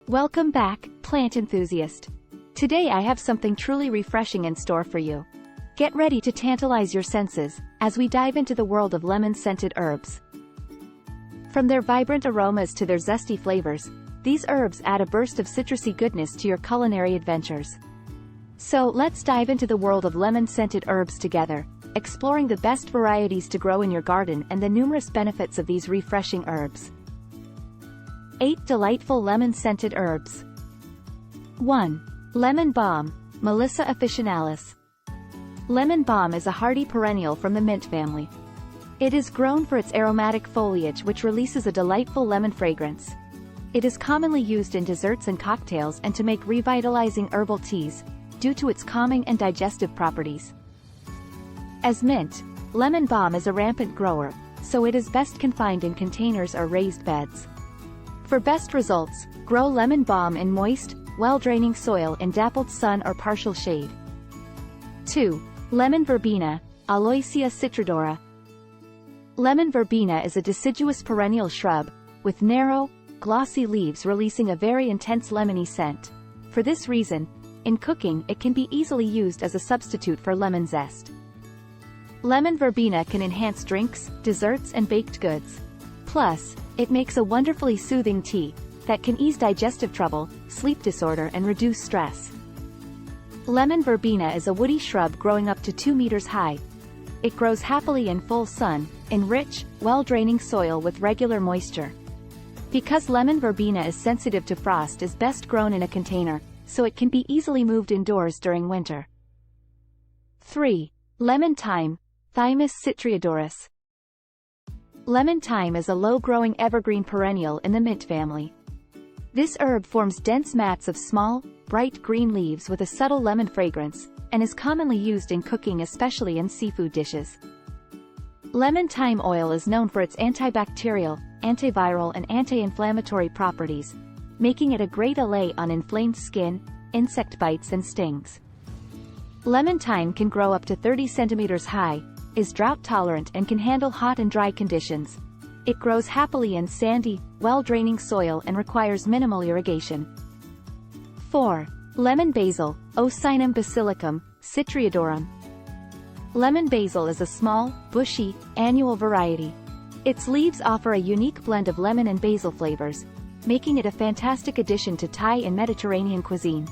Welcome back, plant enthusiast. Today I have something truly refreshing in store for you. Get ready to tantalize your senses, as we dive into the world of lemon-scented herbs. From their vibrant aromas to their zesty flavors, these herbs add a burst of citrusy goodness to your culinary adventures. So let's dive into the world of lemon-scented herbs together, exploring the best varieties to grow in your garden and the numerous benefits of these refreshing herbs. 8 delightful lemon-scented herbs. 1. Lemon balm, Melissa officinalis. Lemon balm is a hardy perennial from the mint family. It is grown for its aromatic foliage which releases a delightful lemon fragrance. It is commonly used in desserts and cocktails and to make revitalizing herbal teas, due to its calming and digestive properties. As mint, lemon balm is a rampant grower, so it is best confined in containers or raised beds. For best results, grow lemon balm in moist, well-draining soil in dappled sun or partial shade. 2. Lemon verbena, Aloysia citrodora. Lemon verbena is a deciduous perennial shrub, with narrow, glossy leaves releasing a very intense lemony scent. For this reason, in cooking it can be easily used as a substitute for lemon zest. Lemon verbena can enhance drinks, desserts and baked goods. Plus, it makes a wonderfully soothing tea that can ease digestive trouble, sleep disorder and reduce stress. Lemon verbena is a woody shrub growing up to 2 meters high. It grows happily in full sun, in rich, well-draining soil with regular moisture. Because lemon verbena is sensitive to frost, is best grown in a container, so it can be easily moved indoors during winter. 3. Lemon thyme, Thymus citriodorus. Lemon thyme is a low-growing evergreen perennial in the mint family. This herb forms dense mats of small, bright green leaves with a subtle lemon fragrance, and is commonly used in cooking, especially in seafood dishes. Lemon thyme oil is known for its antibacterial, antiviral and anti-inflammatory properties, making it a great allay on inflamed skin, insect bites and stings. Lemon thyme can grow up to 30 centimeters high, is drought-tolerant and can handle hot and dry conditions. It grows happily in sandy, well-draining soil and requires minimal irrigation. 4. Lemon basil, Ocynum basilicum, citriodorum. Lemon basil is a small, bushy, annual variety. Its leaves offer a unique blend of lemon and basil flavors, making it a fantastic addition to Thai and Mediterranean cuisine.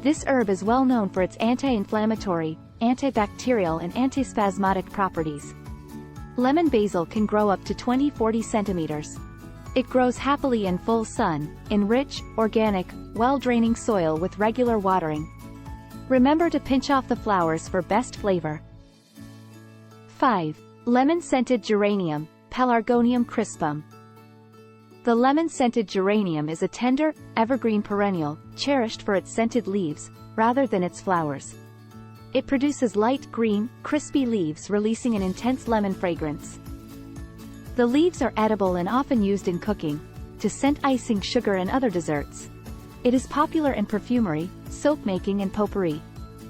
This herb is well known for its anti-inflammatory, antibacterial and antispasmodic properties. Lemon basil can grow up to 20-40 centimeters. It grows happily in full sun, in rich, organic, well-draining soil with regular watering. Remember to pinch off the flowers for best flavor. 5. Lemon-scented geranium, Pelargonium crispum. The lemon-scented geranium is a tender, evergreen perennial, cherished for its scented leaves, rather than its flowers. It produces light green, crispy leaves releasing an intense lemon fragrance. The leaves are edible and often used in cooking, to scent icing, sugar and other desserts. It is popular in perfumery, soap making and potpourri.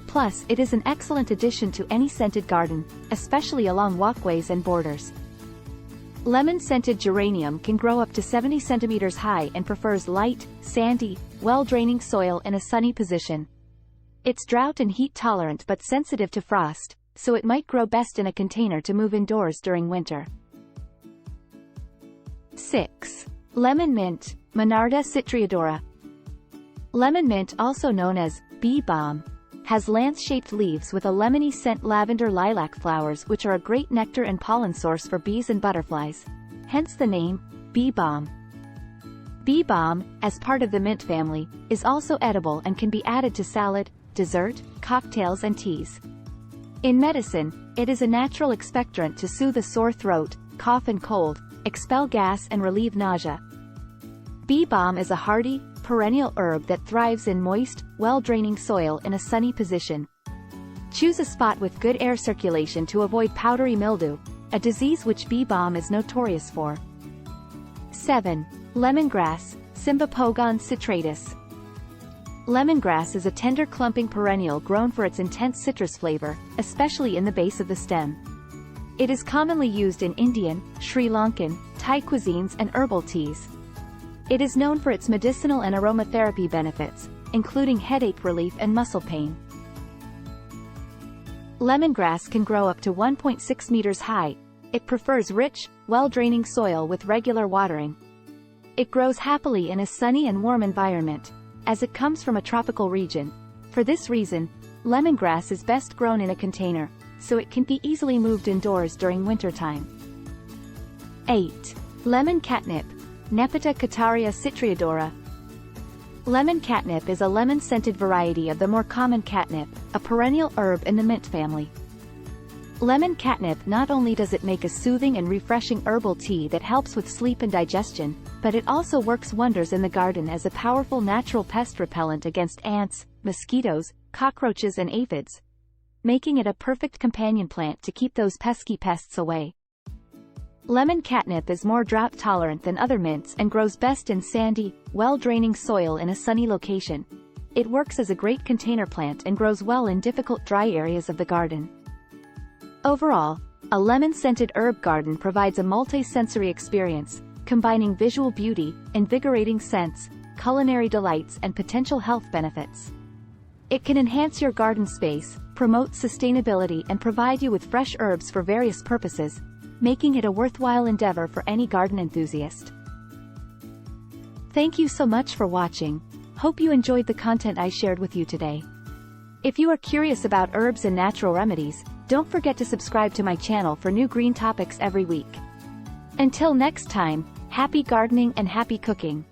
Plus, it is an excellent addition to any scented garden, especially along walkways and borders. Lemon-scented geranium can grow up to 70 centimeters high and prefers light, sandy, well-draining soil in a sunny position. It's drought and heat tolerant but sensitive to frost, so it might grow best in a container to move indoors during winter. 6. Lemon mint, Monarda citriodora. Lemon mint, also known as bee balm, has lance-shaped leaves with a lemony scent, lavender lilac flowers which are a great nectar and pollen source for bees and butterflies. Hence the name, bee balm. Bee balm, as part of the mint family, is also edible and can be added to salad, dessert, cocktails and teas. In medicine, it is a natural expectorant to soothe a sore throat, cough and cold, expel gas and relieve nausea. Bee balm is a hardy, perennial herb that thrives in moist, well-draining soil in a sunny position. Choose a spot with good air circulation to avoid powdery mildew, a disease which bee balm is notorious for. 7. Lemongrass, Cymbopogon citratus. Lemongrass is a tender clumping perennial grown for its intense citrus flavor, especially in the base of the stem. It is commonly used in Indian, Sri Lankan, Thai cuisines and herbal teas. It is known for its medicinal and aromatherapy benefits, including headache relief and muscle pain. Lemongrass can grow up to 1.6 meters high. It prefers rich, well-draining soil with regular watering. It grows happily in a sunny and warm environment, as it comes from a tropical region. For this reason, lemongrass is best grown in a container, so it can be easily moved indoors during wintertime. 8. Lemon catnip, Nepeta Cataria citriodora. Lemon catnip is a lemon-scented variety of the more common catnip, a perennial herb in the mint family. Lemon catnip not only does it make a soothing and refreshing herbal tea that helps with sleep and digestion, but it also works wonders in the garden as a powerful natural pest repellent against ants, mosquitoes, cockroaches and aphids, making it a perfect companion plant to keep those pesky pests away. Lemon catnip is more drought-tolerant than other mints and grows best in sandy, well-draining soil in a sunny location. It works as a great container plant and grows well in difficult dry areas of the garden. Overall, a lemon-scented herb garden provides a multi-sensory experience, combining visual beauty, invigorating scents, culinary delights and potential health benefits. It can enhance your garden space, promote sustainability and provide you with fresh herbs for various purposes, making it a worthwhile endeavor for any garden enthusiast. Thank you so much for watching. Hope you enjoyed the content I shared with you today. If you are curious about herbs and natural remedies, don't forget to subscribe to my channel for new green topics every week. Until next time, happy gardening and happy cooking.